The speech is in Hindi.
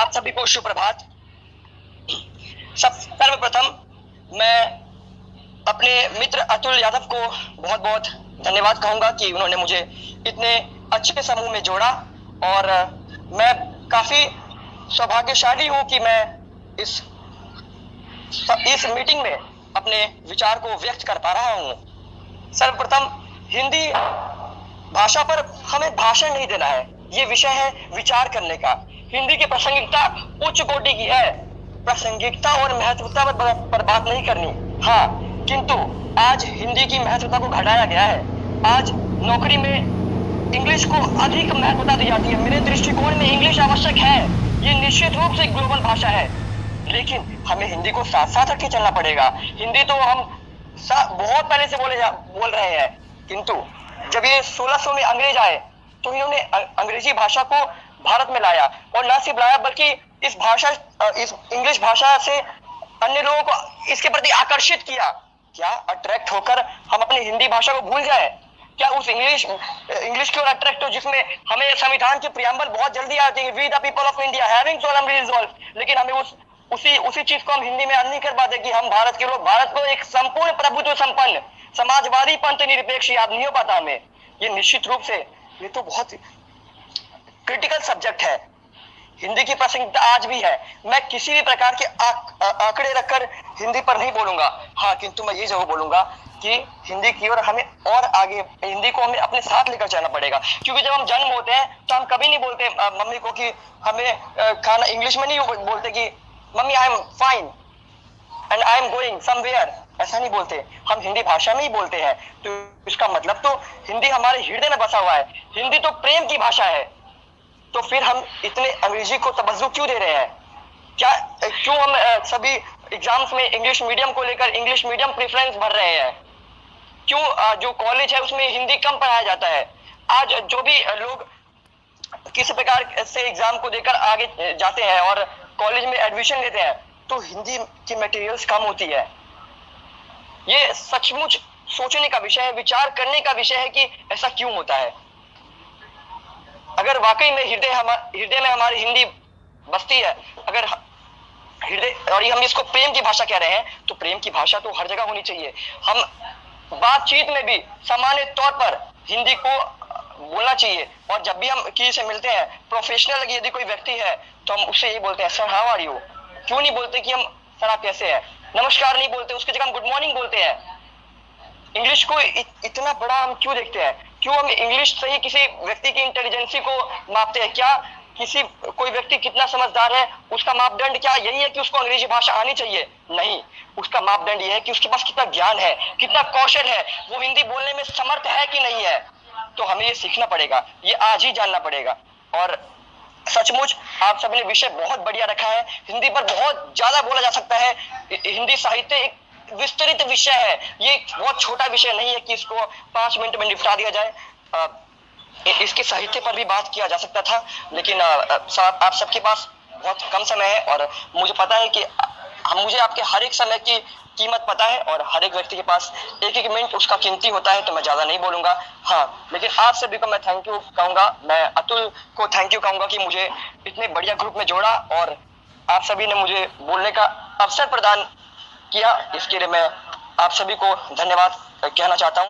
आप सभी को सुप्रभात। सर्वप्रथम मैं अपने मित्र अतुल यादव को बहुत बहुत धन्यवाद कहूंगा कि उन्होंने मुझे इतने अच्छे समूह में जोड़ा, और मैं काफी सौभाग्यशाली हूं कि मैं इस मीटिंग में अपने विचार को व्यक्त कर पा रहा हूं। सर्वप्रथम, हिंदी भाषा पर हमें भाषण नहीं देना है, ये विषय है विचार करने का। हिंदी की प्रासंगिकता उच्च कोटि की है, प्रासंगिकता और महत्वता पर बात नहीं करनी। हाँ, किंतु आज हिंदी की महत्वता को घटाया गया है। आज नौकरी में इंग्लिश को अधिक महत्वता दी जाती है। मेरे दृष्टिकोण में इंग्लिश आवश्यक है, ये निश्चित रूप से ग्लोबल भाषा है, लेकिन हमें हिंदी को साथ साथ रख के चलना पड़ेगा। हिंदी तो हम बहुत पहले से बोल रहे हैं, किंतु जब ये 1600 में अंग्रेज आए तो इन्होंने अंग्रेजी भाषा को भारत में लाया, और न सिर्फ लाया बल्कि इस इंग्लिश भाषा से अन्य लोगों को इसके प्रति आकर्षित किया। क्या अट्रैक्ट होकर हम अपनी हिंदी भाषा को भूल जाए? क्या उस इंग्लिश की ओर अट्रैक्ट हो जिसमें हमें संविधान की प्रियम्बल बहुत जल्दी आती है, we the people of India having solemn resolve, लेकिन हमें उसी चीज को हम हिंदी में नहीं कर पाते कि हम भारत के लोग, भारत को एक संपूर्ण प्रभुत्व संपन्न समाजवादी पंथ निरपेक्ष याद नहीं हो पाता हमें। ये निश्चित रूप से ये तो बहुत क्रिटिकल सब्जेक्ट है। हिंदी की प्रासंगिकता आज भी है। मैं किसी भी प्रकार के आंकड़े रखकर हिंदी पर नहीं बोलूंगा। हाँ, किंतु मैं ये जरूर बोलूंगा कि हिंदी की ओर हमें और आगे, हिंदी को हमें अपने साथ लेकर चलना पड़ेगा। क्योंकि जब हम जन्म होते हैं तो हम कभी नहीं बोलते मम्मी को कि हमें खाना, इंग्लिश में नहीं बोलते कि mummy I am fine and I am going somewhere, ऐसा नहीं बोलते। हम हिंदी भाषा में ही बोलते हैं। तो इसका मतलब तो हिंदी हमारे हृदय में बसा हुआ है। हिंदी तो प्रेम की भाषा है। तो फिर हम इतने अंग्रेजी को तवज्जो क्यों दे रहे हैं? क्यों हम सभी एग्जाम्स में इंग्लिश मीडियम को लेकर इंग्लिश मीडियम प्रेफरेंस भर रहे हैं? क्यों जो कॉलेज है उसमें हिंदी कम पढ़ाया जाता है? आज जो भी लोग किसी प्रकार से एग्जाम को देकर आगे जाते हैं और कॉलेज में एडमिशन लेते हैं तो हिंदी की मटेरियल्स कम होती है। ये सचमुच सोचने का विषय है, विचार करने का विषय है कि ऐसा क्यों होता है। अगर वाकई में हृदय में हमारी हिंदी बसती है, अगर हृदय, और हम इसको प्रेम की भाषा कह रहे हैं, तो प्रेम की भाषा तो हर जगह होनी चाहिए। हम बातचीत में भी सामान्य तौर पर हिंदी को बोलना चाहिए। और जब भी हम किसी से मिलते हैं, प्रोफेशनल यदि कोई व्यक्ति है, तो हम उससे ये बोलते हैं, सर हाउ आर यू। क्यों नहीं बोलते कि हम सर आप कैसे हैं? नमस्कार नहीं बोलते, उसकी जगह हम गुड मॉर्निंग बोलते हैं। इंग्लिश को इतना बड़ा हम क्यों देखते हैं? क्यों हम इंग्लिश से ही किसी व्यक्ति की इंटेलिजेंसी को मापते हैं? क्या कोई व्यक्ति कितना समझदार है, उसका मापदंड क्या यही है कि उसको अंग्रेजी भाषा आनी चाहिए? नहीं, उसका मापदंड यह है कि उसके पास कितना ज्ञान है, कितना कौशल है, वो हिंदी बोलने में समर्थ है कि नहीं है। तो हमें ये सीखना पड़ेगा, ये आज ही जानना पड़ेगा। और सचमुच आप सबने विषय बहुत बढ़िया रखा है। हिंदी पर बहुत ज्यादा बोला जा सकता है। हिंदी साहित्य एक विस्तृत विषय है, ये बहुत छोटा विषय नहीं है कि इसको 5 मिनट में निपटा दिया जाए। इसके साहित्य पर भी बात किया जा सकता था, लेकिन आप सबके पास बहुत कम समय है, और मुझे पता है कि मुझे आपके हर एक समय की कीमत पता है, और हर एक व्यक्ति के पास एक एक मिनट उसका कीमती होता है। तो मैं ज्यादा नहीं बोलूंगा। हाँ, लेकिन आप सभी को मैं थैंक यू कहूंगा, मैं अतुल को थैंक यू कहूंगा कि मुझे इतने बढ़िया ग्रुप में जोड़ा, और आप सभी ने मुझे बोलने का अवसर प्रदान किया। इसके लिए मैं आप सभी को धन्यवाद कहना चाहता हूँ।